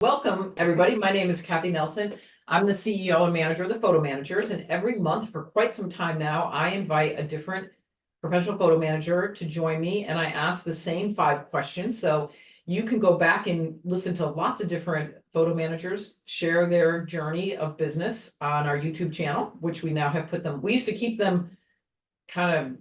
Welcome, everybody. My name is Cathi Nelson. I'm the CEO and manager of the Photo Managers, and every month for quite some time now, I invite a different professional photo manager to join me, and I ask the same 5 questions. So you can go back and listen to lots of different photo managers share their journey of business on our YouTube channel, which we now have put them. We used to keep them kind of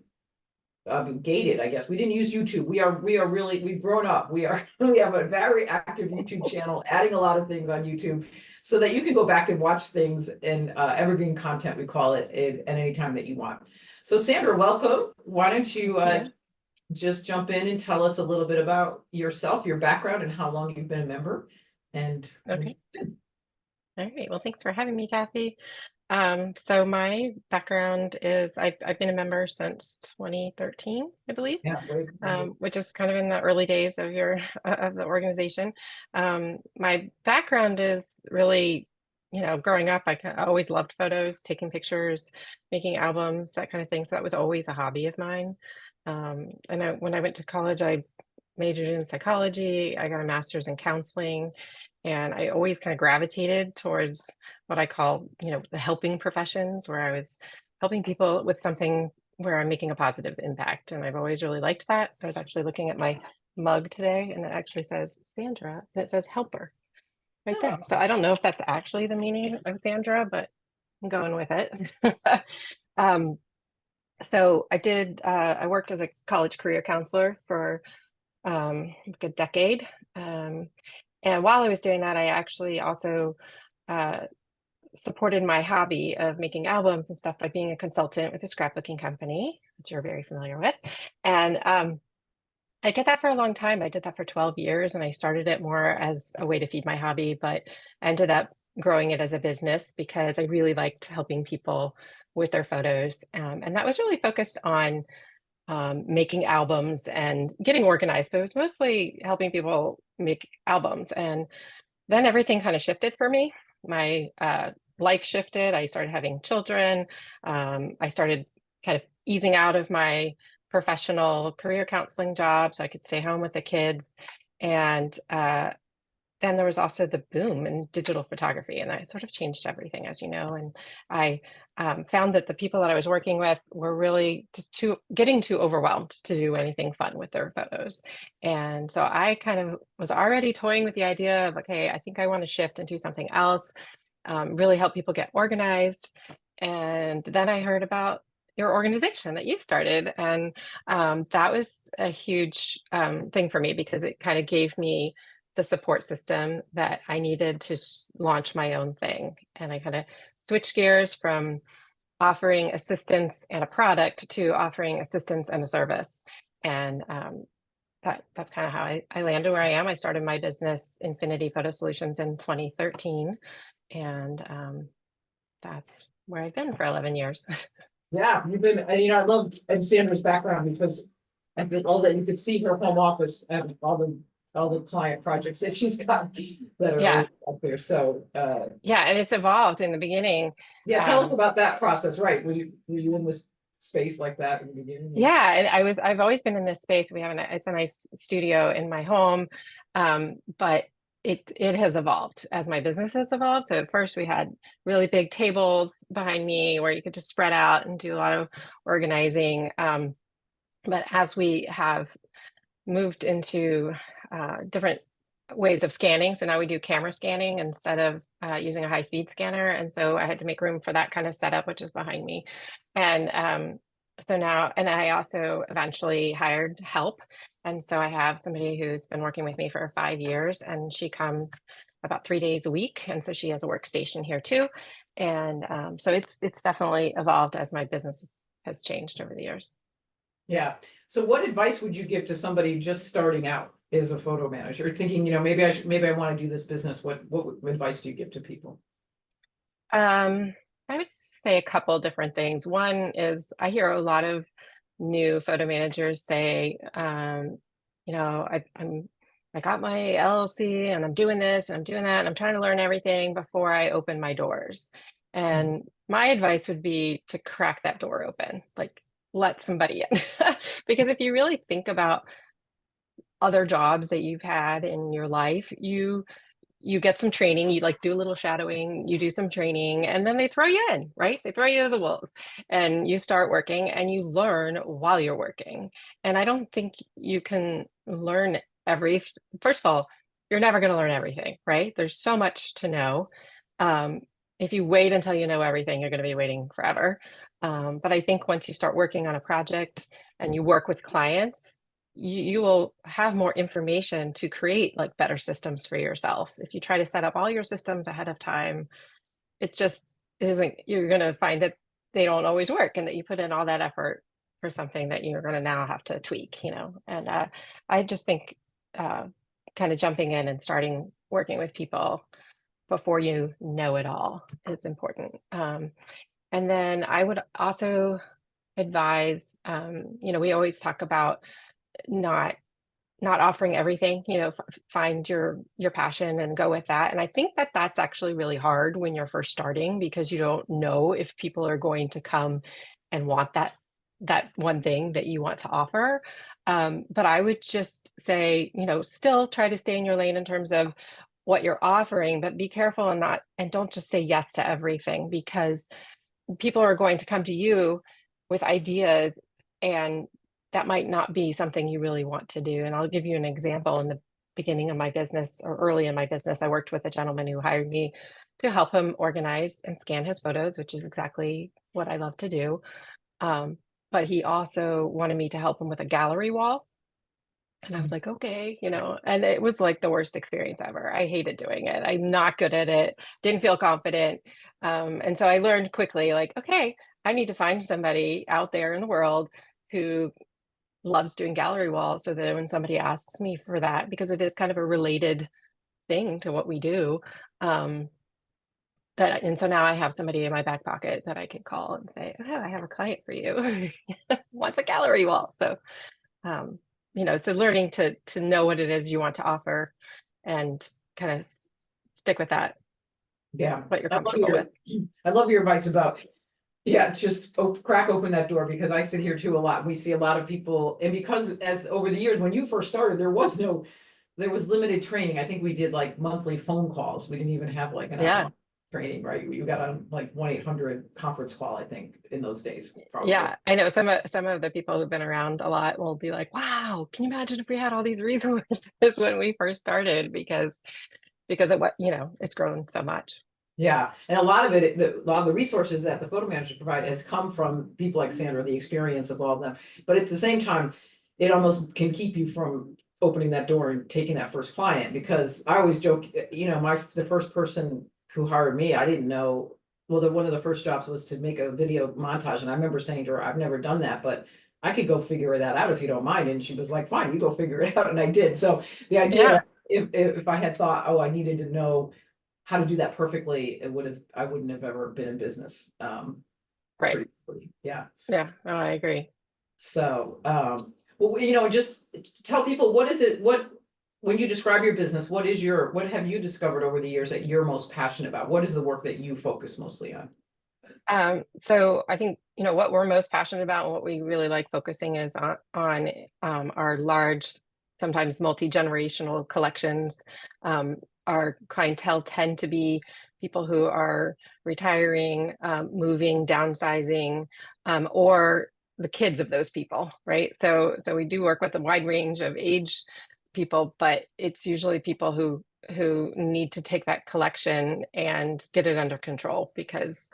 gated, I guess. We didn't use YouTube. We've grown up. We have a very active YouTube channel, adding a lot of things on YouTube so that you can go back and watch things in evergreen content, we call it, at any time that you want. So Sandra, welcome. Why don't you just jump in and tell us a little bit about yourself, your background, and how long you've been a member. And okay. All right. Well, thanks for having me, Cathi. So my background is I've been a member since 2013, I believe, which is kind of in the early days of of the organization. My background is really, growing up, I always loved photos, taking pictures, making albums, that kind of thing. So that was always a hobby of mine. When I went to college, I majored in psychology. I got a master's in counseling. And I always kind of gravitated towards what I call, the helping professions, where I was helping people with something where I'm making a positive impact. And I've always really liked that. I was actually looking at my mug today, and it actually says Sandra, and it says helper right there. So I don't know if that's actually the meaning of Sandra, but I'm going with it. So I worked as a college career counselor for a decade. And while I was doing that, I actually also supported my hobby of making albums and stuff by being a consultant with a scrapbooking company, which you're very familiar with. And I did that for a long time. I did that for 12 years, and I started it more as a way to feed my hobby, but ended up growing it as a business because I really liked helping people with their photos. And that was really focused on making albums and getting organized, but it was mostly helping people make albums. And then everything kind of shifted for me. My life shifted. I started having children. I started kind of easing out of my professional career counseling job so I could stay home with the kids. And then there was also the boom in digital photography, and that sort of changed everything, as you know. And I found that the people that I was working with were really just getting too overwhelmed to do anything fun with their photos. And so I kind of was already toying with the idea of, okay, I think I want to shift and do something else, really help people get organized. And then I heard about your organization that you started, and that was a huge thing for me because it kind of gave me the support system that I needed to launch my own thing. And I kind of switched gears from offering assistance and a product to offering assistance and a service. And that's kind of how I landed where I am. I started my business, Infinity Photo Solutions, in 2013. And that's where I've been for 11 years. Yeah, you've been, and I love Sandra's background because I think all that you could see her home office and all the client projects that she's got that are up there. So yeah, and it's evolved in the beginning. Yeah, tell us about that process. Right, were you in this space like that in the beginning? Yeah, and I've always been in this space. It's a nice studio in my home, but it has evolved as my business has evolved. So at first we had really big tables behind me where you could just spread out and do a lot of organizing. But as we have moved into different ways of scanning, so now we do camera scanning instead of using a high-speed scanner. And so I had to make room for that kind of setup, which is behind me. And so now, and I also eventually hired help. And so I have somebody who's been working with me for 5 years, and she comes about 3 days a week. And so she has a workstation here too. And so it's definitely evolved as my business has changed over the years. Yeah. So what advice would you give to somebody just starting out as a photo manager, thinking, maybe I want to do this business? What advice do you give to people? I would say a couple different things. One is I hear a lot of new photo managers say, I got my LLC and I'm doing this and I'm doing that and I'm trying to learn everything before I open my doors. And my advice would be to crack that door open, like let somebody in. Because if you really think about other jobs that you've had in your life, you you get some training, you like do a little shadowing, you do some training, and then they throw you in, right? They throw you to the wolves and you start working and you learn while you're working. And I don't think you can learn first of all, you're never going to learn everything, right? There's so much to know. Um, if you wait until you know everything, you're going to be waiting forever. But I think once you start working on a project and you work with clients, you will have more information to create like better systems for yourself. If you try to set up all your systems ahead of time, it just isn't, you're going to find that they don't always work and that you put in all that effort for something that you're going to now have to tweak, And I just think kind of jumping in and starting working with people before you know it all is important. And then I would also advise, we always talk about not offering everything, find your passion and go with that. And I think that that's actually really hard when you're first starting, because you don't know if people are going to come and want that one thing that you want to offer. But I would just say, still try to stay in your lane in terms of what you're offering, but be careful and don't just say yes to everything, because people are going to come to you with ideas, and that might not be something you really want to do. And I'll give you an example. In the beginning of my business, or early in my business, I worked with a gentleman who hired me to help him organize and scan his photos, which is exactly what I love to do. But he also wanted me to help him with a gallery wall. And I was like, okay, and it was like the worst experience ever. I hated doing it. I'm not good at it, didn't feel confident. And so I learned quickly, like, okay, I need to find somebody out there in the world who loves doing gallery walls, so that when somebody asks me for that, because it is kind of a related thing to what we do, and so now I have somebody in my back pocket that I can call and say, oh, I have a client for you wants a gallery wall. So so learning to know what it is you want to offer and kind of stick with that. Yeah. What you're comfortable with. I love your advice about, just crack open that door, because I sit here too a lot. We see a lot of people, and because as over the years, when you first started, there was limited training. I think we did like monthly phone calls. We didn't even have like an Yeah. training, right? You got on like 1-800 conference call, I think, in those days. Probably. Yeah, I know some of the people who've been around a lot will be like, wow, can you imagine if we had all these resources when we first started, because of what, it's grown so much. Yeah, and a lot of the resources that the photo managers provide has come from people like Sandra, the experience of all of them. But at the same time, it almost can keep you from opening that door and taking that first client, because I always joke, the first person who hired me, I didn't know. Well, one of the first jobs was to make a video montage, and I remember saying to her, "I've never done that, but I could go figure that out if you don't mind." And she was like, "Fine, you go figure it out," and I did. So the idea that if I had thought, oh, I needed to know how to do that perfectly, I wouldn't have ever been in business. Right. Yeah. Yeah, no, I agree. So, well, just tell people, when you describe your business, what have you discovered over the years that you're most passionate about? What is the work that you focus mostly on? So I think, what we're most passionate about and what we really like focusing is on our large, sometimes multi-generational collections. Our clientele tend to be people who are retiring, moving, downsizing, or the kids of those people, right? So we do work with a wide range of age people, but it's usually people who need to take that collection and get it under control, because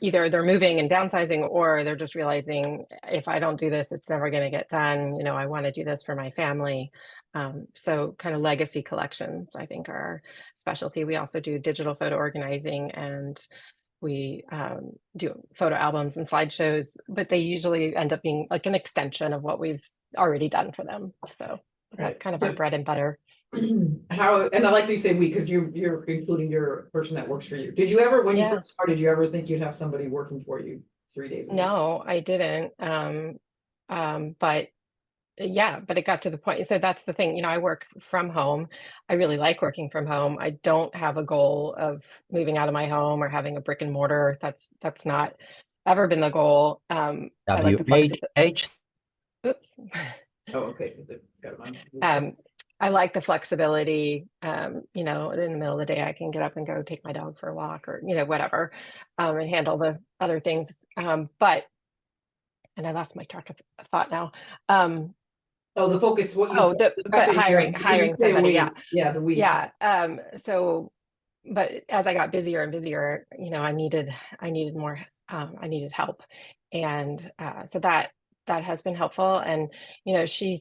either they're moving and downsizing, or they're just realizing, if I don't do this, it's never going to get done. I want to do this for my family. So kind of legacy collections, I think, are our specialty. We also do digital photo organizing, and we do photo albums and slideshows, but they usually end up being like an extension of what we've already done for them. So that's kind of our bread and butter. And I like that you say we, because you're including your person that works for you. Did you ever, when you first started, did you ever think you'd have somebody working for you 3 days a week? No, I didn't. But it got to the point. So that's the thing, I work from home. I really like working from home. I don't have a goal of moving out of my home or having a brick and mortar. That's not ever been the goal. I like the flexibility. WH. Oops. Oh, okay. Got it. I like the flexibility. You know, in the middle of the day, I can get up and go take my dog for a walk or, you know, whatever, and handle the other things. But, and I lost my track of thought now. Oh, the focus, what you, Oh, the fact but that hiring, you hiring say a somebody. Yeah. week, yeah, the week. Yeah. So, but as I got busier and busier, you know, I needed more, I needed help. And, so that has been helpful. And, you know, she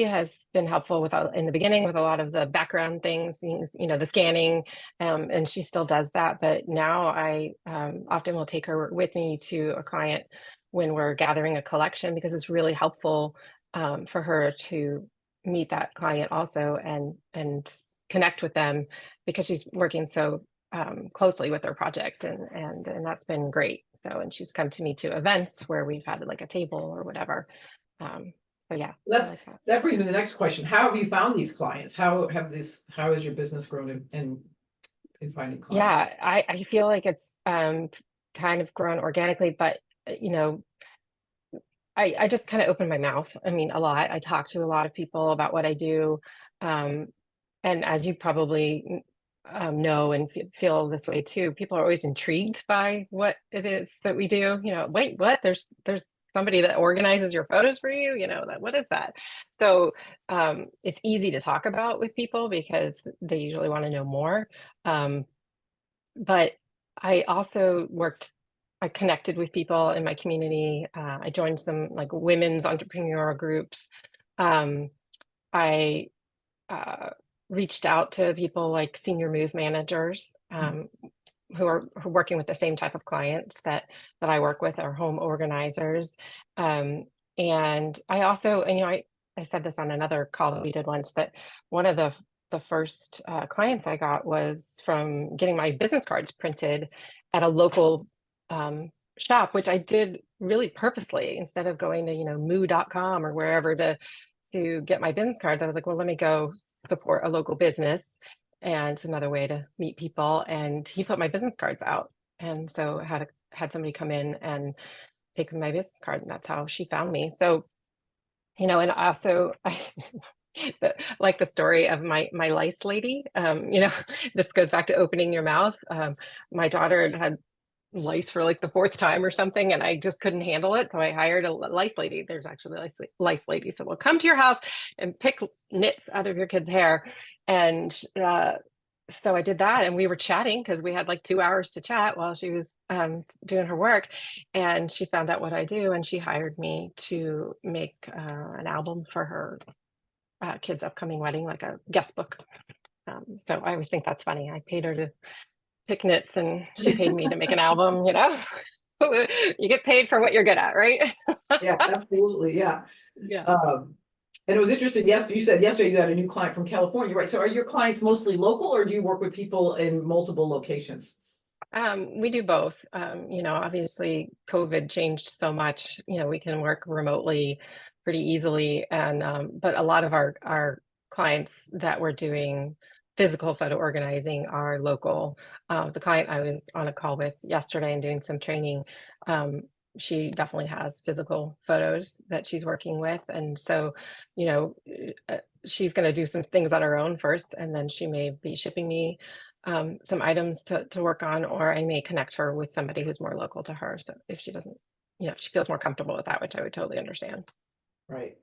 has been helpful with, in the beginning with a lot of the background things, you know, the scanning, and she still does that. But now I, often will take her with me to a client when we're gathering a collection, because it's really helpful, for her to meet that client also, and connect with them, because she's working so, closely with their project, and that's been great. So, and she's come to me to events where we've had like a table or whatever. So yeah, I That like that. that brings me to the next question. How have you found these clients? How has your business grown in finding clients? Yeah, I feel like it's, kind of grown organically, but, you know, I just kind of open my mouth. I mean, a lot. I talk to a lot of people about what I do. Um, and as you probably, know and feel this way too, people are always intrigued by what it is that we do. You know, wait, what? There's somebody that organizes your photos for you. You know, that what is that? So, it's easy to talk about with people because they usually want to know more. Um, but I also I connected with people in my community. I joined some like women's entrepreneurial groups. Um, I, uh, reached out to people like senior move managers, who are working with the same type of clients that I work with, or home organizers. Um, and I also, and, you know, I said this on another call that we did once, that one of the first, clients I got was from getting my business cards printed at a local, shop, which I did really purposely, instead of going to, you know, moo.com or wherever to get my business cards. I was like, well, let me go support a local business, and it's another way to meet people. And he put my business cards out, and so had somebody come in and take my business card, and that's how she found me. So, you know, and also like the story of my lice lady. You know, this goes back to opening your mouth. My daughter had lice for like the fourth time or something, and I just couldn't handle it, so I hired a lice lady. There's actually a lice lady, so we'll come to your house and pick nits out of your kid's hair. And, so I did that, and we were chatting because we had like 2 hours to chat while she was, doing her work. And she found out what I do, and she hired me to make, an album for her, kid's upcoming wedding, like a guest book. So I always think that's funny. I paid her to pick nits, and she paid me to make an album, you know. You get paid for what you're good at, right? Yeah, absolutely. Yeah. Yeah. And it was interesting. Yes, you said yesterday you had a new client from California, right? So are your clients mostly local, or do you work with people in multiple locations? We do both. You know, obviously COVID changed so much, you know, we can work remotely pretty easily. And, but a lot of our clients that we're doing physical photo organizing are local. The client I was on a call with yesterday and doing some training, um, she definitely has physical photos that she's working with. And so, you know, she's going to do some things on her own first, and then she may be shipping me, some items to work on, or I may connect her with somebody who's more local to her. So if she doesn't, you know, if she feels more comfortable with that, which I would totally understand. Right.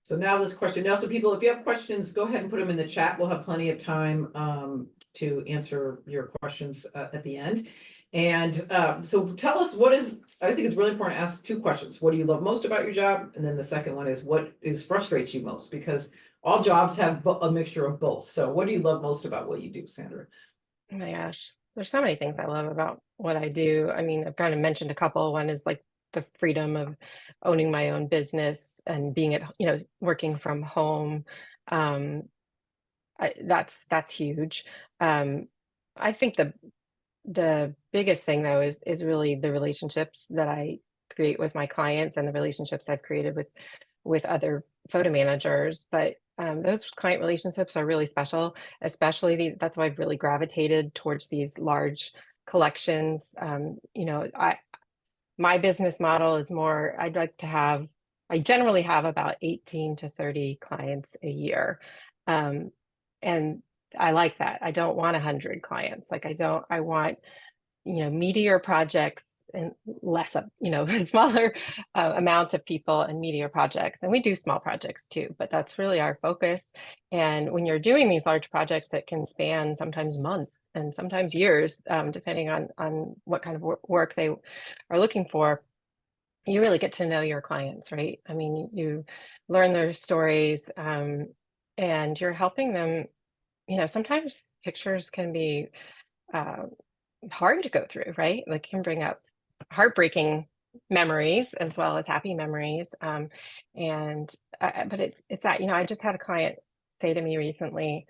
So now this question. Now, so people, if you have questions, go ahead and put them in the chat. We'll have plenty of time to answer your questions at the end. And so tell us, I think it's really important to ask two questions. What do you love most about your job? And then the second one is, what frustrates you most? Because all jobs have a mixture of both. So what do you love most about what you do, Sandra? Oh my gosh, there's so many things I love about what I do. I mean, I've kind of mentioned a couple. One is like the freedom of owning my own business and being at, you know, working from home. Um, that's huge. Um, I think the biggest thing though is really the relationships that I create with my clients, and the relationships I've created with other photo managers. But, those client relationships are really special, especially that's why I've really gravitated towards these large collections. You know, my business model is more, I generally have about 18 to 30 clients a year. And I like that. I don't want 100 clients. Like I want, meatier projects and less of, smaller amount of people and meatier projects. And we do small projects too, but that's really our focus. And when you're doing these large projects that can span sometimes months and sometimes years, depending on what kind of work they are looking for, you really get to know your clients, right? I mean, you learn their stories, and you're helping them. Sometimes pictures can be uh, hard to go through, right? Like can bring up heartbreaking memories as well as happy memories. And but it's that, I just had a client say to me recently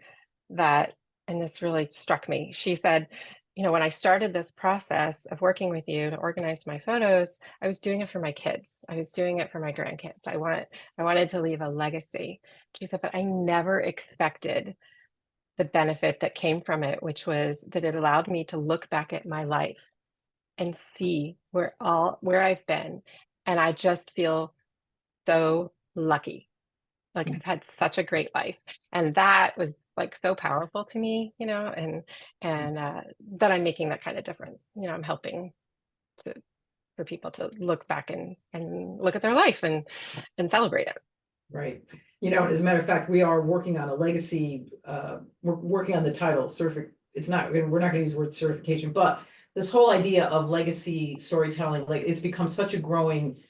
that, and this really struck me. She said, when I started this process of working with you to organize my photos, I was doing it for my kids. I was doing it for my grandkids. I wanted to leave a legacy. She said, but I never expected the benefit that came from it, which was that it allowed me to look back at my life and see where I've been. And I just feel so lucky. Like I've had such a great life. And that was like so powerful to me, and that I'm making that kind of difference. I'm helping for people to look back and look at their life and celebrate it. Right. As a matter of fact, we are working on a legacy, we're working on the title it's not, we're not going to use the word certification, but this whole idea of legacy storytelling, like it's become such a growing,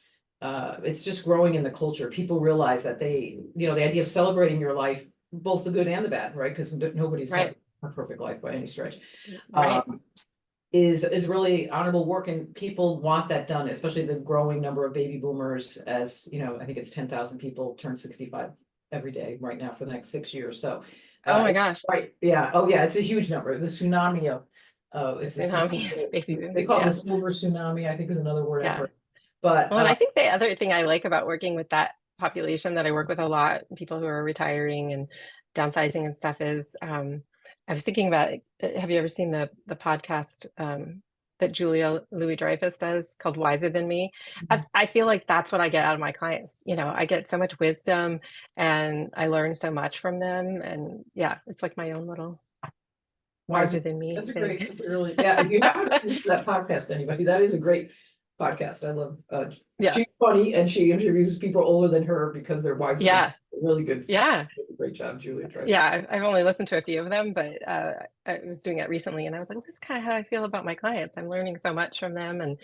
it's just growing in the culture. People realize that the idea of celebrating your life, both the good and the bad, right? Because nobody's Right. had a perfect life by any stretch. Right. Is really honorable work, and people want that done, especially the growing number of baby boomers. As I think it's 10,000 people turn 65 every day right now for the next 6 years. So, Oh my gosh. right, yeah, oh yeah, it's a huge number. The tsunami of it's a Tsunami, tsunami. baby They call it yeah. the silver tsunami, I think is another word I've Yeah. heard. But Well, and I think the other thing I like about working with that population that I work with a lot, people who are retiring and downsizing and stuff, is I was thinking about, have you ever seen the podcast that Julia Louis-Dreyfus does called Wiser Than Me? I feel like that's what I get out of my clients. I get so much wisdom and I learn so much from them. And yeah, it's like my own little Wiser Than Me that's a thing. great, that's a really, yeah, if you haven't listened to that podcast, anybody, that is a great podcast. I love, Yeah. she's funny and she interviews people older than her because they're wiser. Yeah. Really good. Yeah. Great job, Julia. Yeah, I've only listened to a few of them, but I was doing it recently and I was like, this is kind of how I feel about my clients. I'm learning so much from them, and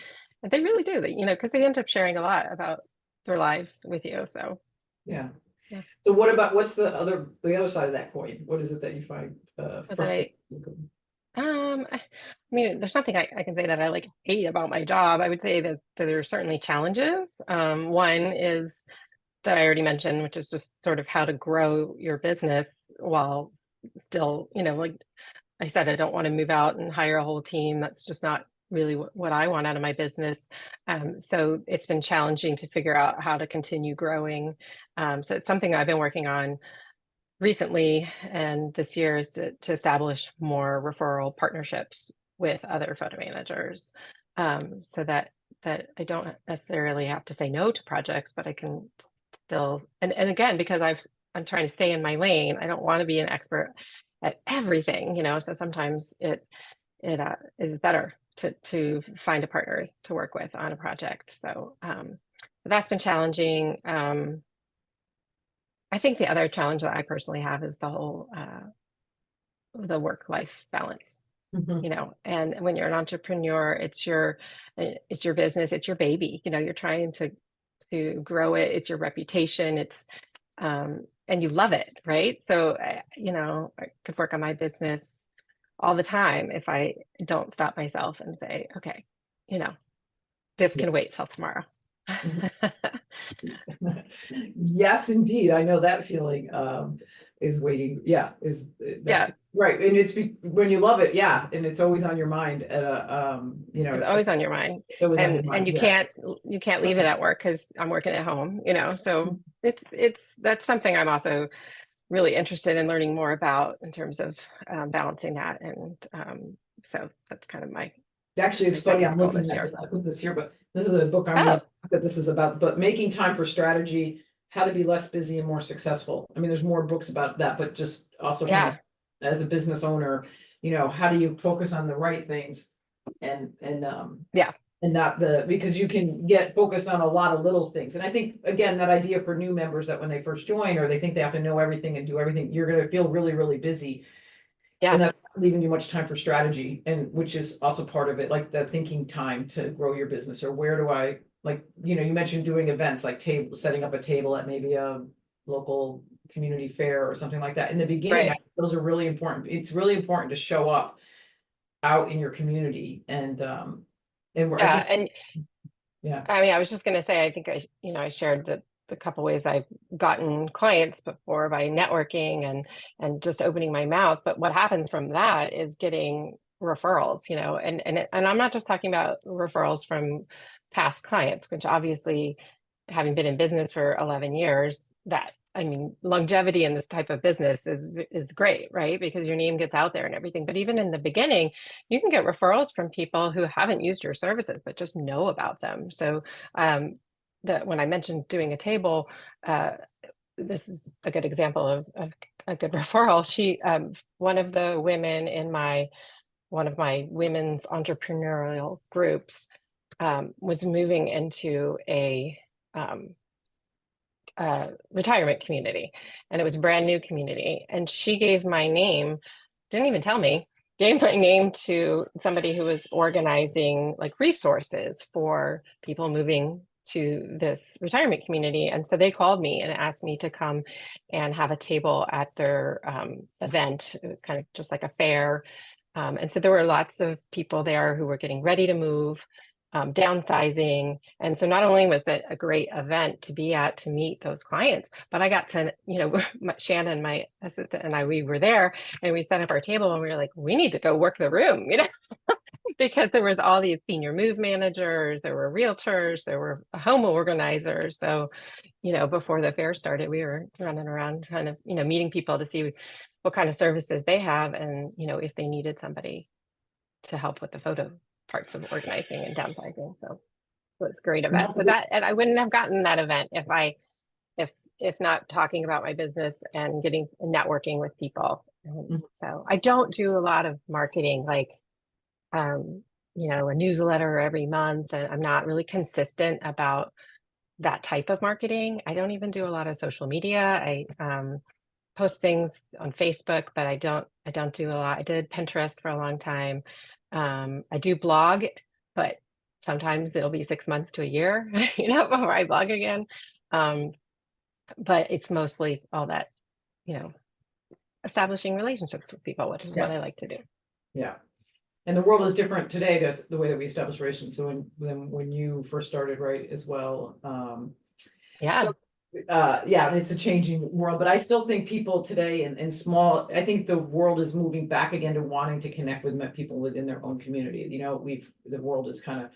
they really do that, because they end up sharing a lot about their lives with you. So yeah. Yeah. So what's the other side of that coin? What is it that you find frustrating? I mean, there's nothing I can say that I like hate about my job. I would say that there are certainly challenges. One is that I already mentioned, which is just sort of how to grow your business while still, like I said, I don't want to move out and hire a whole team. That's just not really what I want out of my business. So it's been challenging to figure out how to continue growing. So it's something I've been working on recently and this year, is to establish more referral partnerships with other photo managers, so that I don't necessarily have to say no to projects, but I can still, and again, because I'm trying to stay in my lane. I don't want to be an expert at everything, so sometimes it is better to find a partner to work with on a project. So that's been challenging. I think the other challenge that I personally have is the whole the work-life balance. And when you're an entrepreneur, it's your business, it's your baby. You're trying to grow it. It's your reputation. It's and you love it, right? So I could work on my business all the time if I don't stop myself and say, okay, this can wait till tomorrow. Yes, indeed. I know that feeling is waiting. Yeah, is that Yeah. right. And when you love it, yeah, and it's always on your mind at a It's always on your mind. It's always on your mind. And you can't leave it at work because I'm working at home, so that's something I'm also really interested in learning more about in terms of balancing that. And so that's kind of my Actually, it's funny. I'm looking at year. I put this here, but this is a book I'm Oh. reading that this is about. But making time for strategy, how to be less busy and more successful. I mean, there's more books about that, but just also kind of Yeah. as a business owner, how do you focus on the right things and Yeah. and not because you can get focused on a lot of little things. And I think, again, that idea for new members that when they first join or they think they have to know everything and do everything, you're going to feel really, really busy. Yeah. And that's not leaving you much time for strategy, and which is also part of it, like the thinking time to grow your business, or where do I, like, you mentioned doing events like setting up a table at maybe a local community fair or something like that. In the beginning, Right. those are really important. It's really important to show up out in your community and where I Yeah. think, And yeah, I mean, I was just going to say, I think I shared the couple ways I've gotten clients before by networking and just opening my mouth. But what happens from that is getting referrals, and I'm not just talking about referrals from past clients, which obviously, having been in business for 11 years, that I mean, longevity in this type of business is great, right? Because your name gets out there and everything. But even in the beginning, you can get referrals from people who haven't used your services but just know about them. So that when I mentioned doing a table, this is a good example of a good referral. She one of the women in one of my women's entrepreneurial groups was moving into a retirement community, and it was a brand new community, and she gave my name, didn't even tell me, gave my name to somebody who was organizing like resources for people moving to this retirement community. And so they called me and asked me to come and have a table at their event. It was kind of just like a fair. And so there were lots of people there who were getting ready to move, downsizing. And so not only was it a great event to be at to meet those clients, but I got to, Shannon, my assistant, and I, we were there and we set up our table and we were like, we need to go work the room, because there was all these senior move managers, there were realtors, there were home organizers. So, before the fair started, we were running around kind of, meeting people to see what kind of services they have and, if they needed somebody to help with the photo parts of organizing and downsizing. So it was a great event. So that, and I wouldn't have gotten that event if not talking about my business and getting networking with people. So I don't do a lot of marketing, like, a newsletter every month, and I'm not really consistent about that type of marketing. I don't even do a lot of social media. I post things on Facebook, but I don't do a lot. I did Pinterest for a long time. I do blog, but sometimes it'll be 6 months to a year, before I blog again. But it's mostly all that, establishing relationships with people, which is what I like to do. yeah. And the world is different today, does the way that we establish relations. So when you first started, right, as well. Yeah. Yeah, and it's a changing world, but I still think people today in small, I think the world is moving back again to wanting to connect with people within their own community. The world is kind of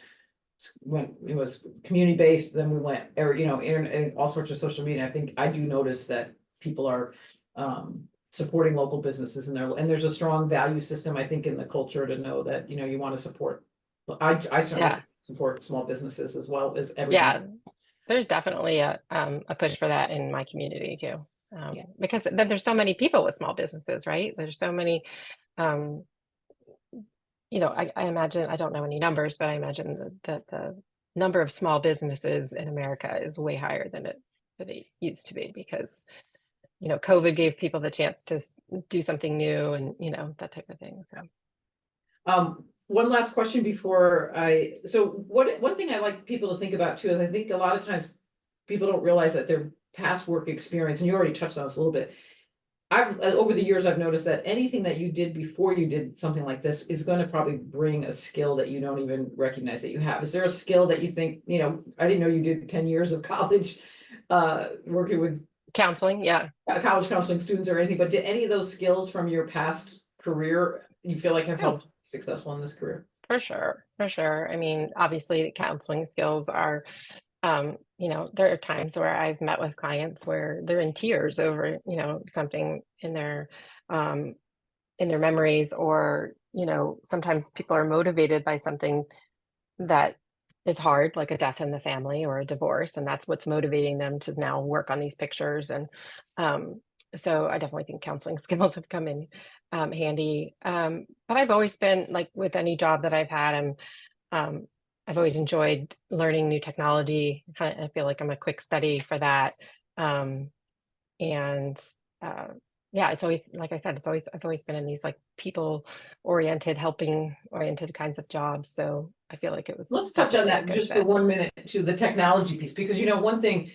when it was community based, then we went, or, in all sorts of social media. I think I do notice that people are, supporting local businesses and there's a strong value system, I think, in the culture to know that, you want to support. I certainly support small businesses as well as everything. Yeah. There's definitely a push for that in my community too. Because then there's so many people with small businesses, right? There's so many, I imagine, I don't know any numbers, but I imagine that the number of small businesses in America is way higher than it used to be, because, COVID gave people the chance to do something new and, that type of thing. So. One last question one thing I like people to think about too is I think a lot of times people don't realize that their past work experience, and you already touched on this a little bit. Over the years, I've noticed that anything that you did before you did something like this is going to probably bring a skill that you don't even recognize that you have. Is there a skill that you think, I didn't know you did 10 years of college, working with Counseling, yeah. College counseling students or anything, but did any of those skills from your past career you feel like have helped you be successful in this career? For sure. I mean, obviously the counseling skills are, there are times where I've met with clients where they're in tears over, something in their memories, or, sometimes people are motivated by something that is hard, like a death in the family or a divorce, and that's what's motivating them to now work on these pictures. And so I definitely think counseling skills have come in handy. But I've always been like with any job that I've had, um, I've always enjoyed learning new technology. I feel like I'm a quick study for that. Um, and uh, yeah, it's always, like I said, I've always been in these like people oriented, helping oriented kinds of jobs. So I feel like it was Let's touch on definitely a that good just for fit. 1 minute to the technology piece, because one thing,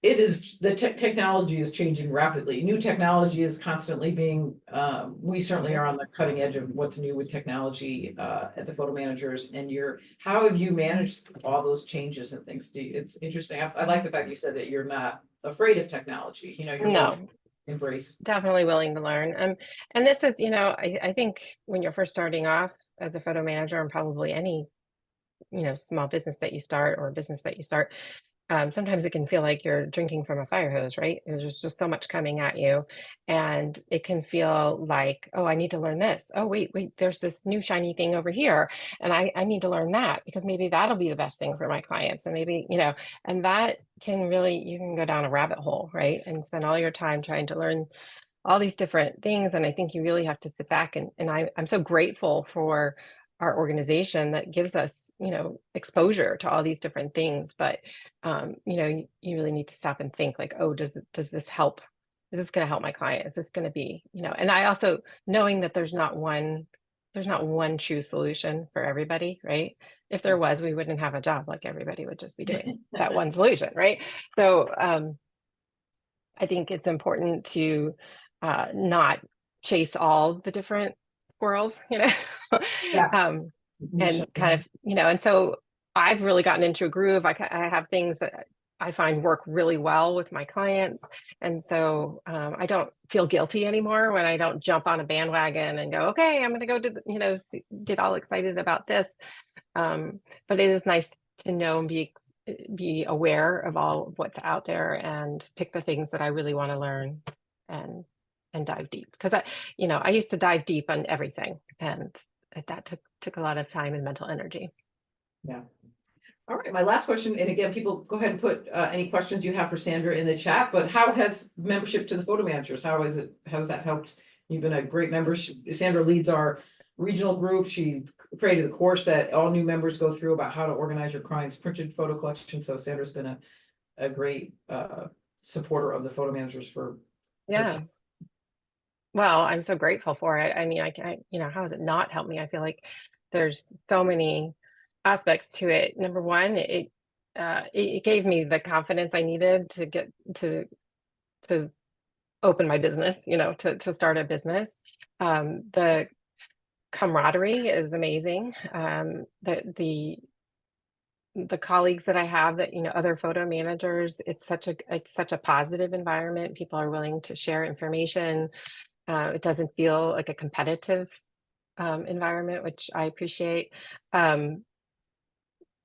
it is, the technology is changing rapidly. New technology is constantly being, we certainly are on the cutting edge of what's new with technology, at the photo managers. And how have you managed all those changes and things? It's interesting. I like the fact you said that you're not afraid of technology, you're willing No, to embrace. definitely willing to learn. And this is, I think when you're first starting off as a photo manager, and probably any, small business that you start or business that you start, sometimes it can feel like you're drinking from a fire hose, right? There's just so much coming at you. And it can feel like, oh, I need to learn this. Oh, wait, there's this new shiny thing over here. And I need to learn that because maybe that'll be the best thing for my clients. And maybe, and that can really, you can go down a rabbit hole, right? And spend all your time trying to learn all these different things. And I think you really have to sit back and I'm so grateful for our organization that gives us, exposure to all these different things. But you really need to stop and think like, oh, does this help? Is this going to help my client? Is this going to be, and I also knowing that there's not one true solution for everybody, right? If there was, we wouldn't have a job, like everybody would just be doing that one solution, right? So I think it's important to not chase all the different squirrels, Yeah. um, and kind of, and so I've really gotten into a groove. I have things that I find work really well with my clients. And so I don't feel guilty anymore when I don't jump on a bandwagon and go, okay, I'm going to go to, get all excited about this. But it is nice to know and be aware of all of what's out there and pick the things that I really want to learn and dive deep. Because I used to dive deep on everything, and that took a lot of time and mental energy. Yeah. All right, my last question, and again, people go ahead and put any questions you have for Sandra in the chat, but how has membership to the photo managers, how has that helped? You've been a great member. Sandra leads our regional group. She created a course that all new members go through about how to organize your client's printed photo collection. So Sandra's been a great supporter of the photo managers for. Yeah. Well, I'm so grateful for it. I mean, how has it not helped me? I feel like there's so many aspects to it. Number one, it gave me the confidence I needed to get to open my business, to start a business. The camaraderie is amazing. The colleagues that I have that, other photo managers, it's such a positive environment. People are willing to share information. It doesn't feel like a competitive environment, which I appreciate.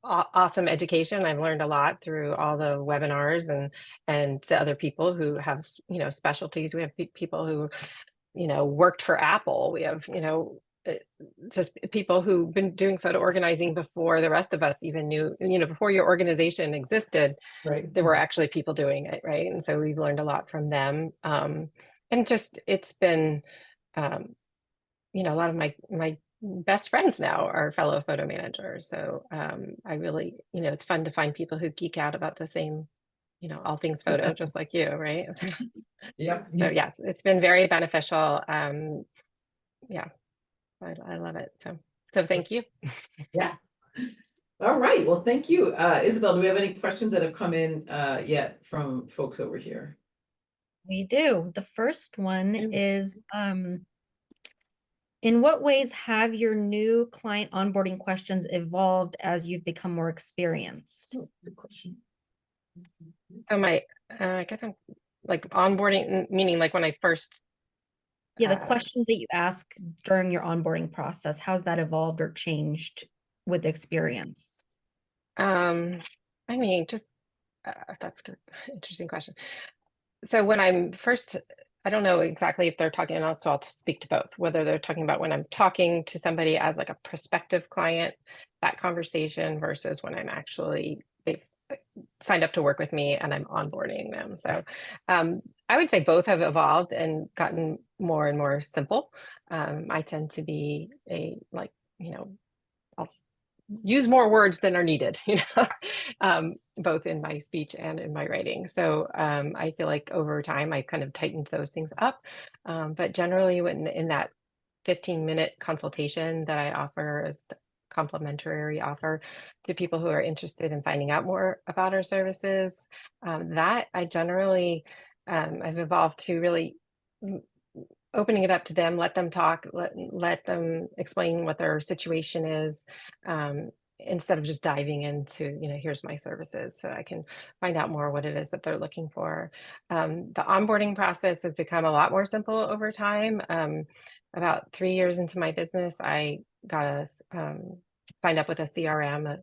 Awesome education. I've learned a lot through all the webinars and the other people who have, specialties. We have people who, worked for Apple. We have, uh, just people who've been doing photo organizing before the rest of us even knew, before your organization existed, Right. there were actually people doing it, right? And so we've learned a lot from them. And just it's been a lot of my best friends now are fellow photo managers. So I really, it's fun to find people who geek out about the same, all things photo, just like you, right? Yep. So yes, it's been very beneficial. Yeah, I love it. So thank you. Yeah. All right. Well, thank you. Isabel, do we have any questions that have come in yet from folks over here? We do. The first one is, in what ways have your new client onboarding questions evolved as you've become more experienced? Good question. So I guess I'm like onboarding, meaning like when I first. Yeah, the questions that you ask during your onboarding process, how's that evolved or changed with experience? I mean, just that's good. Interesting question. So when I'm first I don't know exactly if they're talking, and so I'll speak to both, whether they're talking about when I'm talking to somebody as like a prospective client, that conversation, versus when I'm actually, they've signed up to work with me and I'm onboarding them. So I would say both have evolved and gotten more and more simple. I tend to be I'll use more words than are needed, both in my speech and in my writing. So I feel like over time I kind of tightened those things up. But generally, when in that 15-minute consultation that I offer as the complimentary offer to people who are interested in finding out more about our services, that I generally I've evolved to really opening it up to them, let them talk, let them explain what their situation is, instead of just diving into, here's my services, so I can find out more what it is that they're looking for. The onboarding process has become a lot more simple over time. About 3 years into my business, I got signed up with a CRM,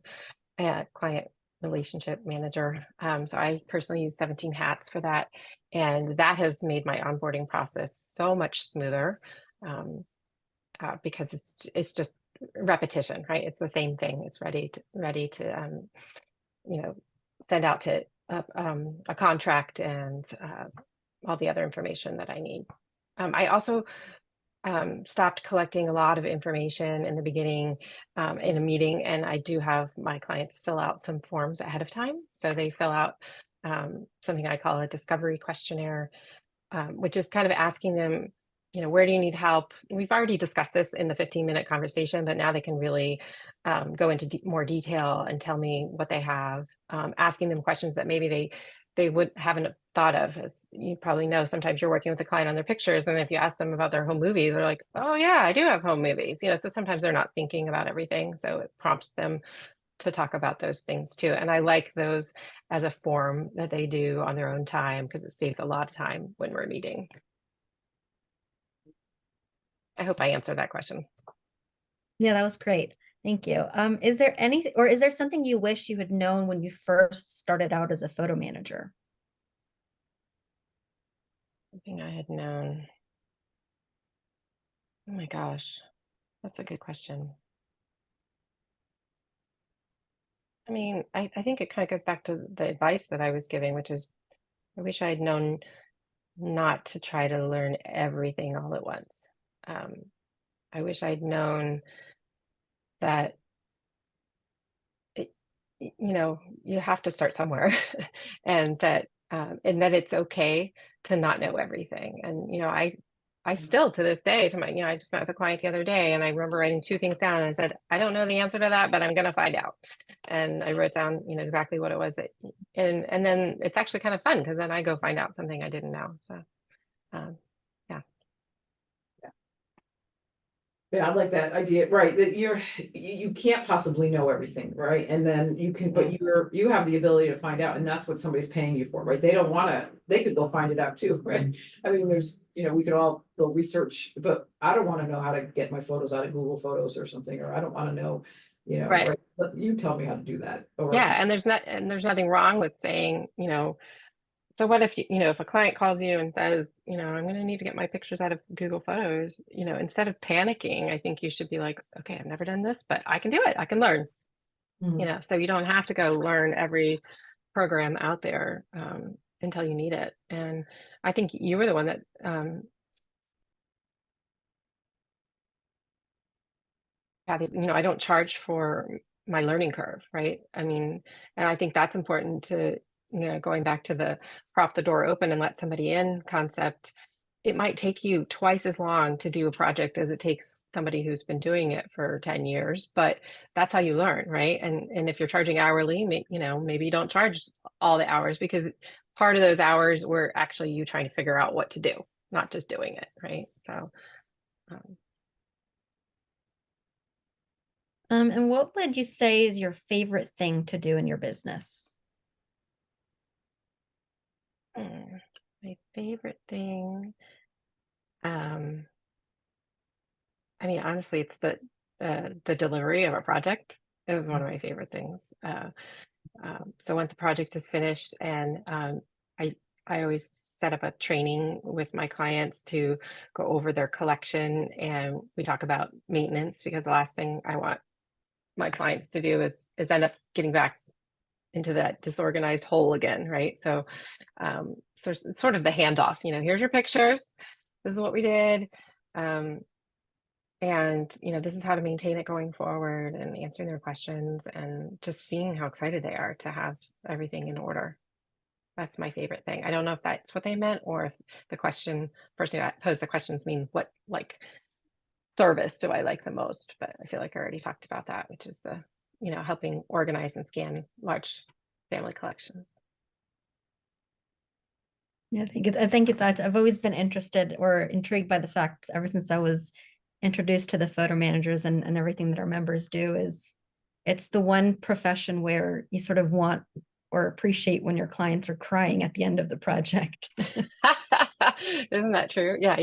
a client relationship manager. So I personally use 17 hats for that. And that has made my onboarding process so much smoother, because it's just repetition, right? It's the same thing. It's ready to send out to a contract and all the other information that I need. I also stopped collecting a lot of information in the beginning in a meeting, and I do have my clients fill out some forms ahead of time. So they fill out something I call a discovery questionnaire, which is kind of asking them, where do you need help? We've already discussed this in the 15-minute conversation, but now they can really go into more detail and tell me what they have, asking them questions that maybe they haven't thought of. As you probably know, sometimes you're working with a client on their pictures, and if you ask them about their home movies, they're like, oh yeah, I do have home movies. So sometimes they're not thinking about everything. So it prompts them to talk about those things too. And I like those as a form that they do on their own time, because it saves a lot of time when we're meeting. I hope I answered that question. Yeah, that was great. Thank you. Is there something you wish you had known when you first started out as a photo manager? Something I had known. Oh my gosh, that's a good question. I mean, I think it kind of goes back to the advice that I was giving, which is I wish I had known not to try to learn everything all at once. I wish I'd known that you have to start somewhere, and that it's okay to not know everything. And I still to this day, I just met with a client the other day, and I remember writing 2 things down, and I said, I don't know the answer to that, but I'm going to find out. And I wrote down exactly what it was and then it's actually kind of fun, because then I go find out something I didn't know. So yeah. Yeah, I like that idea, right, that you can't possibly know everything, right? And then you can, but you have the ability to find out, and that's what somebody's paying you for, right? They could go find it out too, right? I mean, we could all go research, but I don't want to know how to get my photos out of Google Photos or something, or I don't want to know, Right. But you tell me how to do that. Yeah, and there's nothing wrong with saying, so what if if a client calls you and says, I'm going to need to get my pictures out of Google Photos, instead of panicking, I think you should be like, okay, I've never done this, but I can do it. I can learn. Mhm. So you don't have to go learn every program out there until you need it. And I think you were the one that I don't charge for my learning curve, right? I mean, and I think that's important to, going back to the prop the door open and let somebody in concept. It might take you twice as long to do a project as it takes somebody who's been doing it for 10 years, but that's how you learn, right? And if you're charging hourly, maybe you don't charge all the hours, because part of those hours were actually you trying to figure out what to do, not just doing it, right? So um, And what would you say is your favorite thing to do in your business? my favorite thing, I mean, honestly, it's the delivery of a project is one of my favorite things. So once a project is finished and I I always set up a training with my clients to go over their collection, and we talk about maintenance, because the last thing I want my clients to do is end up getting back into that disorganized hole again, right? So, so it's sort of the handoff, here's your pictures, this is what we did. And, this is how to maintain it going forward, and answering their questions, and just seeing how excited they are to have everything in order. That's my favorite thing. I don't know if that's what they meant, or if the person who posed the questions mean what, like, service do I like the most, but I feel like I already talked about that, which is the, helping organize and scan large family collections. Yeah, I've always been interested or intrigued by the fact, ever since I was introduced to the photo managers and everything that our members do, is it's the one profession where you sort of want or appreciate when your clients are crying at the end of the project. Isn't that true? Yeah.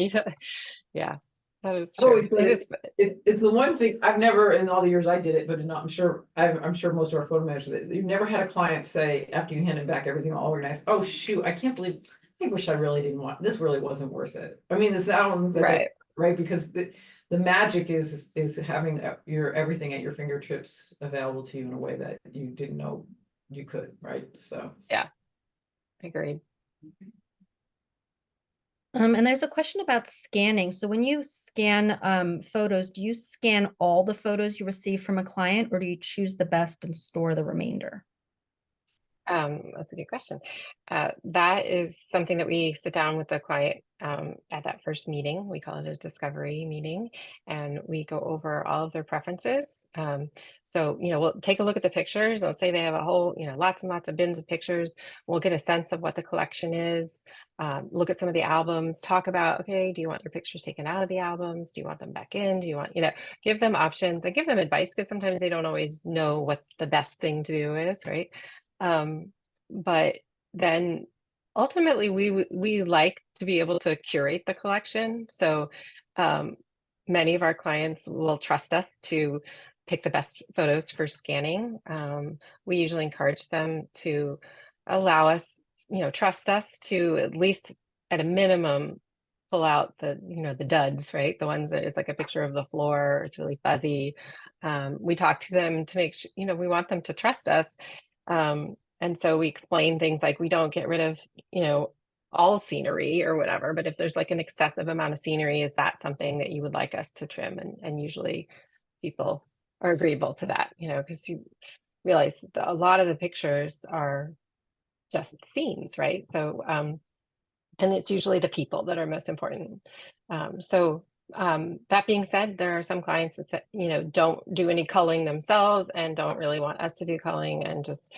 Yeah, that is Oh, true. It is. It's the one thing I've never, in all the years I did it, but I'm sure most of our photo managers, that you've never had a client say, after you handed back everything all organized, oh shoot, I can't believe, I wish I really didn't want, this really wasn't worth it. I mean, that's Right. right? Because the magic is having your everything at your fingertips available to you in a way that you didn't know you could, right? So Yeah, agreed. And there's a question about scanning. So when you scan photos, do you scan all the photos you receive from a client, or do you choose the best and store the remainder? That's a good question. That is something that we sit down with the client at that first meeting. We call it a discovery meeting, and we go over all of their preferences. So, we'll take a look at the pictures. Let's say they have a whole, lots and lots of bins of pictures. We'll get a sense of what the collection is, look at some of the albums, talk about, okay, do you want your pictures taken out of the albums? Do you want them back in? Do you want, give them options and give them advice, because sometimes they don't always know what the best thing to do is, right? But then ultimately we like to be able to curate the collection. So many of our clients will trust us to pick the best photos for scanning. We usually encourage them to allow us, trust us to at least at a minimum pull out the, the duds, right? The ones that it's like a picture of the floor, it's really fuzzy. We talk to them to make sure, we want them to trust us. And so we explain things like, we don't get rid of, all scenery or whatever, but if there's like an excessive amount of scenery, is that something that you would like us to trim? And usually people are agreeable to that, because you realize that a lot of the pictures are just scenes, right? So, and it's usually the people that are most important. That being said, there are some clients that, don't do any culling themselves and don't really want us to do culling and just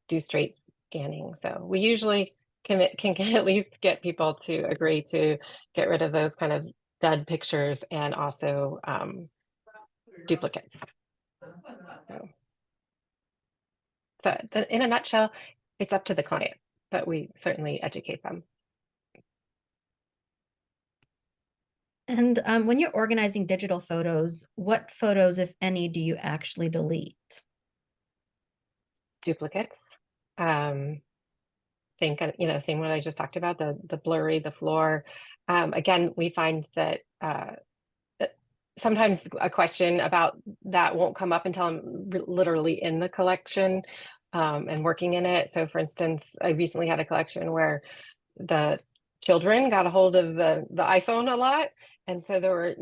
do straight scanning. So we usually can at least get people to agree to get rid of those kind of dud pictures, and also duplicates. So in a nutshell, it's up to the client, but we certainly educate them. And when you're organizing digital photos, what photos, if any, do you actually delete? Duplicates. Same kind of, same what I just talked about, the blurry, the floor. Again, we find that sometimes a question about that won't come up until I'm literally in the collection and working in it. So for instance, I recently had a collection where the children got a hold of the iPhone a lot. And so there were,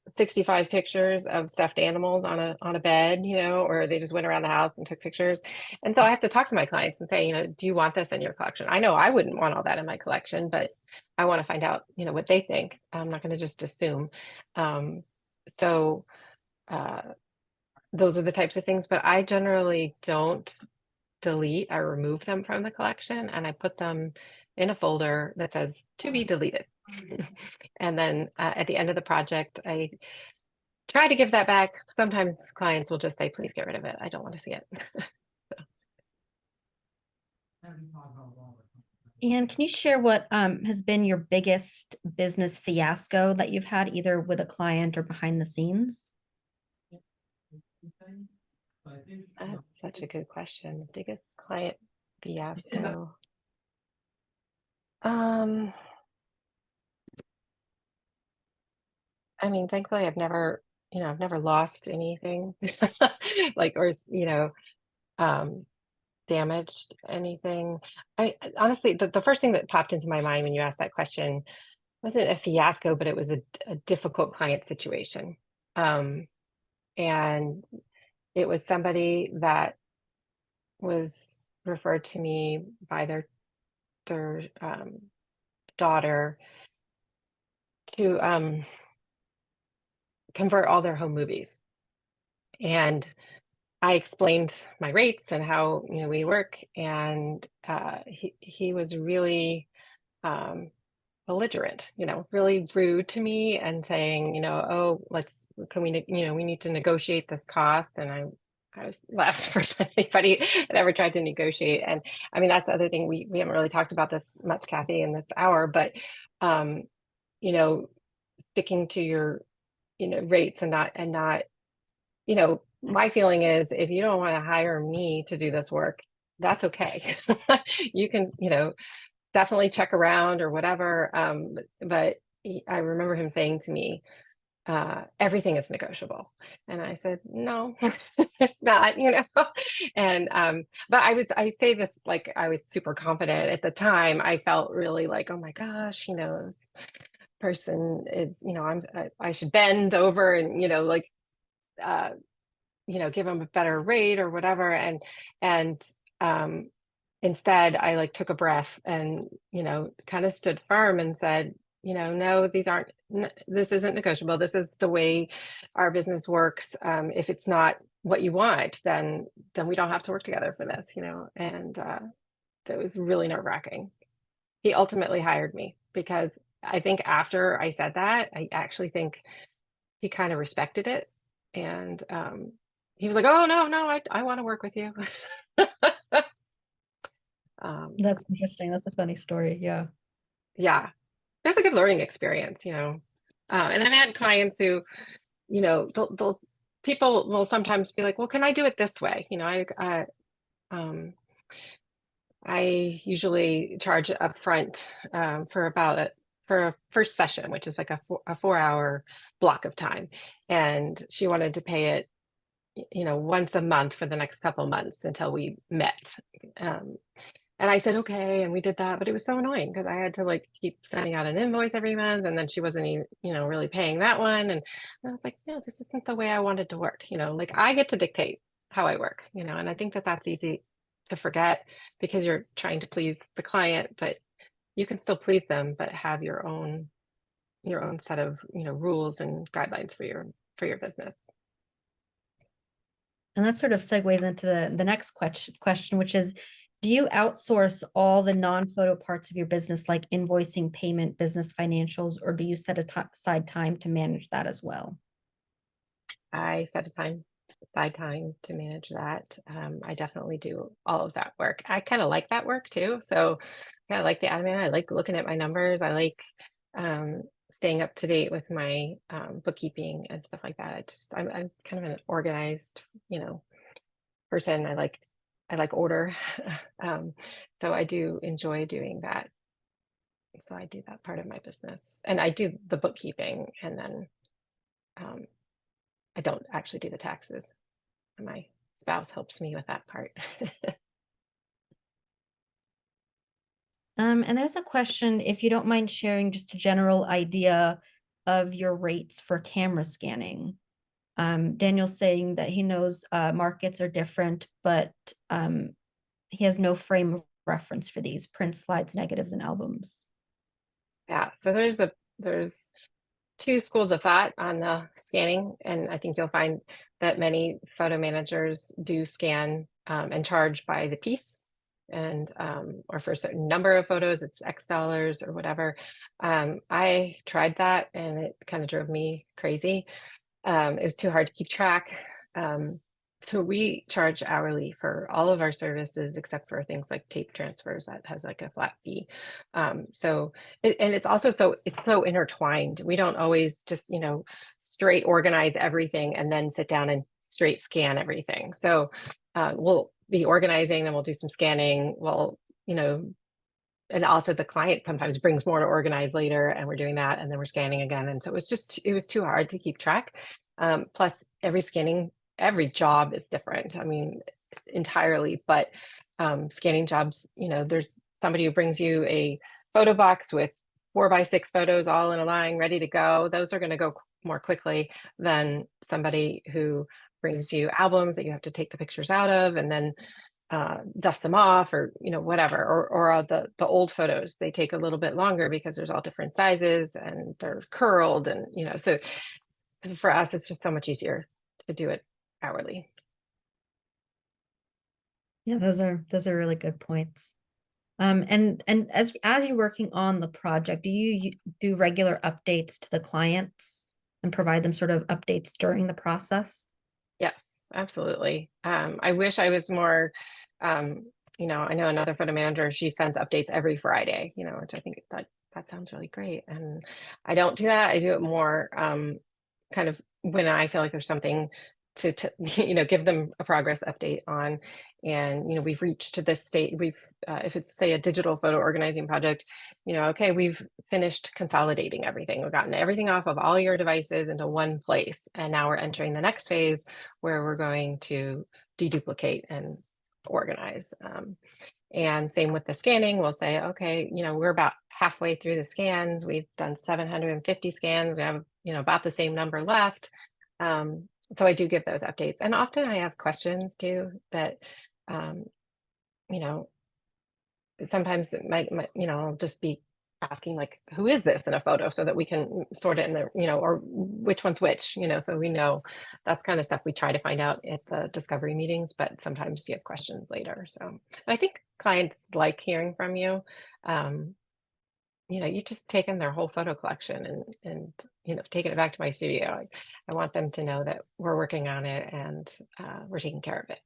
65 pictures of stuffed animals on a bed, or they just went around the house and took pictures. And so I have to talk to my clients and say, do you want this in your collection? I know I wouldn't want all that in my collection, but I want to find out, what they think. I'm not going to just assume. So those are the types of things, but I generally don't delete. I remove them from the collection, and I put them in a folder that says to be deleted. And then at the end of the project, I try to give that back. Sometimes clients will just say, please get rid of it. I don't want to see it. And can you share what has been your biggest business fiasco that you've had, either with a client or behind the scenes? That's such a good question. Biggest client fiasco. Um, I mean, thankfully, I've never lost anything, like, or, um, damaged anything. Honestly, the first thing that popped into my mind when you asked that question wasn't a fiasco, but it was a difficult client situation. Um, and it was somebody that was referred to me by their daughter to convert all their home movies. And I explained my rates and how we work, and he was really um, belligerent, really rude to me and saying, oh, can we, we need to negotiate this cost. And I was the last person anybody had ever tried to negotiate. And I mean, that's the other thing, we haven't really talked about this much, Cathi, in this hour, but um, you know, sticking to your, rates and not, my feeling is if you don't want to hire me to do this work, that's okay. You can, definitely check around or whatever. But I remember him saying to me, everything is negotiable. And I said, no, it's not, And but I say this like I was super confident at the time. I felt really like, oh my gosh, this person is, I should bend over and, like uh, give them a better rate or whatever. And um, instead I like took a breath and, kind of stood firm and said, no, this isn't negotiable. This is the way our business works. If it's not what you want, then we don't have to work together for this, and it was really nerve-wracking. He ultimately hired me because I think after I said that, I actually think he kind of respected it. And he was like, oh, no, I want to work with you. That's interesting. That's a funny story. Yeah. Yeah, it's a good learning experience, and I've had clients who, they'll people will sometimes be like, well, can I do it this way? I usually charge upfront for a first session, which is like a 4-hour block of time. And she wanted to pay it, once a month for the next couple of months until we met. And I said, okay. And we did that, but it was so annoying because I had to like keep sending out an invoice every month. And then she wasn't even, really paying that one. And I was like, no, this isn't the way I wanted to work. Like I get to dictate how I work, and I think that that's easy to forget because you're trying to please the client, but you can still please them, but have your own set of, rules and guidelines for your business. And that sort of segues into the next question, which is, do you outsource all the non-photo parts of your business, like invoicing, payment, business financials, or do you set aside time to manage that as well? I set aside time to manage that. I definitely do all of that work. I kind of like that work too. So I like the admin. I like looking at my numbers. I like staying up to date with my bookkeeping and stuff like that. I'm kind of an organized, person. I like order. So I do enjoy doing that. So I do that part of my business, and I do the bookkeeping, and then I don't actually do the taxes. My spouse helps me with that part. And there's a question, if you don't mind sharing just a general idea of your rates for camera scanning. Daniel's saying that he knows markets are different, but he has no frame of reference for these print, slides, negatives, and albums. Yeah, so there's two schools of thought on the scanning, and I think you'll find that many photo managers do scan and charge by the piece, and or for a certain number of photos, it's X dollars or whatever. I tried that and it kind of drove me crazy. It was too hard to keep track. So we charge hourly for all of our services except for things like tape transfers that has like a flat fee. And it's also it's so intertwined. We don't always just, straight organize everything and then sit down and straight scan everything. So we'll be organizing and we'll do some scanning. We'll, and also the client sometimes brings more to organize later, and we're doing that, and then we're scanning again. And so it was too hard to keep track. Plus every job is different. I mean, entirely, but scanning jobs, there's somebody who brings you a photo box with 4x6 photos all in a line ready to go. Those are going to go more quickly than somebody who brings you albums that you have to take the pictures out of and then dust them off, or whatever, or the old photos, they take a little bit longer because there's all different sizes and they're curled, and so for us it's just so much easier to do it hourly. Yeah, those are really good points. And as you're working on the project, do you do regular updates to the clients and provide them sort of updates during the process? Yes, absolutely. I wish I was more, I know another photo manager, she sends updates every Friday, which I think that sounds really great. And I don't do that. I do it more kind of when I feel like there's something to give them a progress update on. And we've reached to this state, if it's say a digital photo organizing project, okay, we've finished consolidating everything, we've gotten everything off of all your devices into one place, and now we're entering the next phase where we're going to deduplicate and organize. And same with the scanning, we'll say, okay, we're about halfway through the scans, we've done 750 scans, we have about the same number left. So I do give those updates, and often I have questions too that, sometimes it might I'll just be asking like, who is this in a photo, so that we can sort it in the, or which one's which, so we know. That's kind of stuff we try to find out at the discovery meetings, but sometimes you have questions later. So I think clients like hearing from you. You just taken their whole photo collection and taking it back to my studio. I want them to know that we're working on it, and we're taking care of it.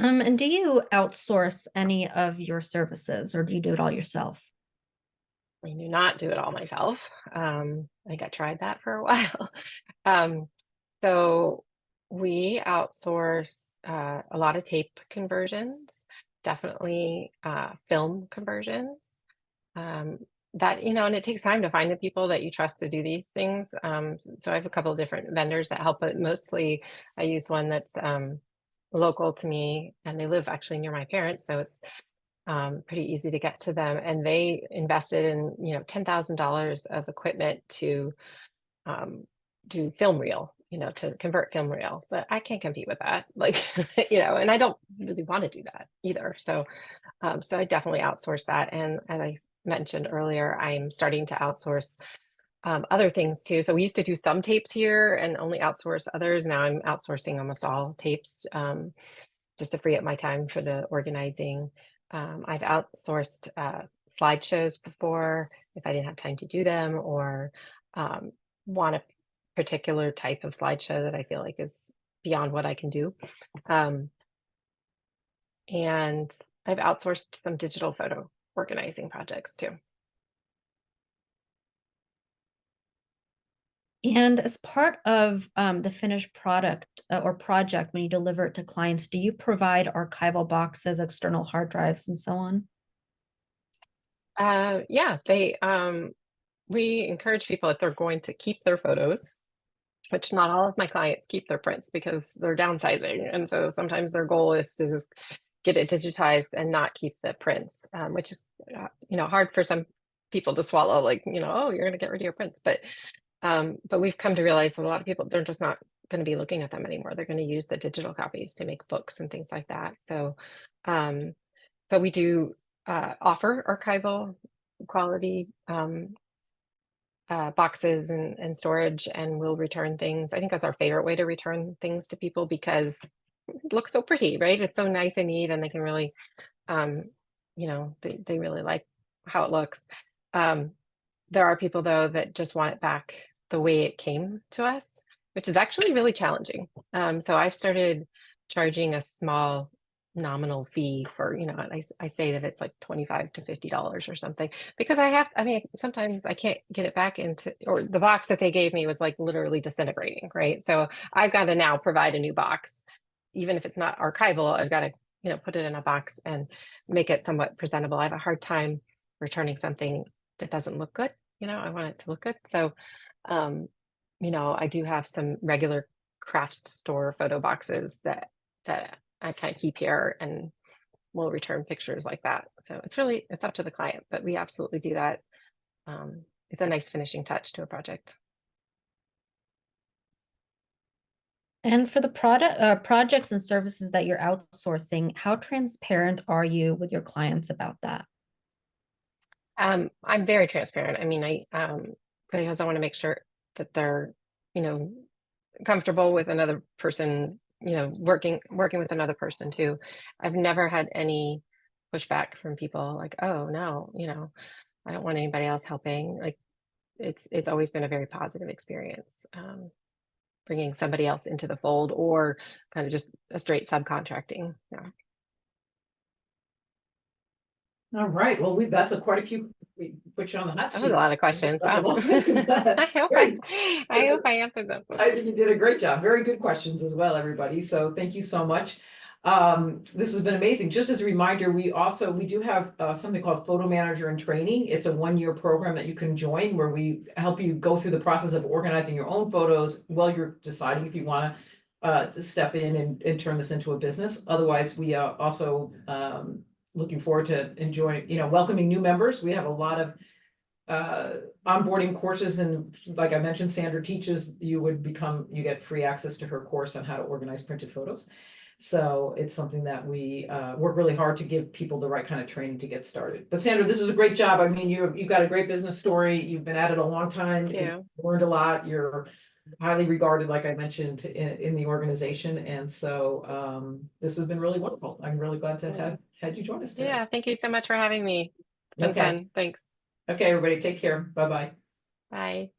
And do you outsource any of your services, or do you do it all yourself? I do not do it all myself. I think I tried that for a while. So we outsource a lot of tape conversions, definitely film conversions. That, and it takes time to find the people that you trust to do these things. So I have a couple of different vendors that help, but mostly I use one that's local to me, and they live actually near my parents. So it's pretty easy to get to them. And they invested in, $10,000 of equipment to do film reel, to convert film reel. But I can't compete with that. Like, and I don't really want to do that either. So, so I definitely outsource that. And as I mentioned earlier, I'm starting to outsource other things too. So we used to do some tapes here and only outsource others. Now I'm outsourcing almost all tapes, just to free up my time for the organizing. I've outsourced slideshows before if I didn't have time to do them, or want a particular type of slideshow that I feel like is beyond what I can do. And I've outsourced some digital photo organizing projects too. And as part of the finished product or project, when you deliver it to clients, do you provide archival boxes, external hard drives, and so on? Yeah, we encourage people, if they're going to keep their photos, which not all of my clients keep their prints because they're downsizing. And so sometimes their goal is to just get it digitized and not keep the prints, which is, hard for some people to swallow, like, oh, you're going to get rid of your prints. But we've come to realize that a lot of people, they're just not going to be looking at them anymore. They're going to use the digital copies to make books and things like that. So, so we do offer archival quality boxes and storage, and we'll return things. I think that's our favorite way to return things to people, because it looks so pretty, right? It's so nice and neat, and they can really, they really like how it looks. There are people though that just want it back the way it came to us, which is actually really challenging. So I've started charging a small nominal fee for, I say that it's like $25 to $50 or something, because sometimes I can't get it back into, or the box that they gave me was like literally disintegrating, right? So I've got to now provide a new box, even if it's not archival. I've got to, put it in a box and make it somewhat presentable. I have a hard time returning something that doesn't look good. I want it to look good. So, I do have some regular craft store photo boxes that I kind of keep here, and will return pictures like that. So it's up to the client, but we absolutely do that. It's a nice finishing touch to a project. And for the projects and services that you're outsourcing, how transparent are you with your clients about that? I'm very transparent. I mean, because I want to make sure that they're, comfortable with another person, working with another person too. I've never had any pushback from people like, oh no, I don't want anybody else helping. Like it's always been a very positive experience. Bringing somebody else into the fold, or kind of just a straight subcontracting. Yeah. All right, well, that's quite a few, we put you on the hot That seat. was a lot of questions. Wow. I hope I answered them. I think you did a great job. Very good questions as well, everybody. So thank you so much. This has been amazing. Just as a reminder, we do have something called Photo Manager in Training. It's a 1-year program that you can join, where we help you go through the process of organizing your own photos while you're deciding if you want to step in and turn this into a business. Otherwise, we are also looking forward to enjoying, welcoming new members. We have a lot of onboarding courses, and like I mentioned, Sandra teaches. You get free access to her course on how to organize printed photos. So it's something that we work really hard to give people the right kind of training to get started. But Sandra, this was a great job. I mean, you've got a great business story. You've been at it a long time. Yeah. You've learned a lot. You're highly regarded, like I mentioned, in the organization. And so this has been really wonderful. I'm really glad to have had you join us today. Yeah, thank you so much for having me. It's been fun. Thanks. Okay, everybody, take care. Bye-bye. Bye.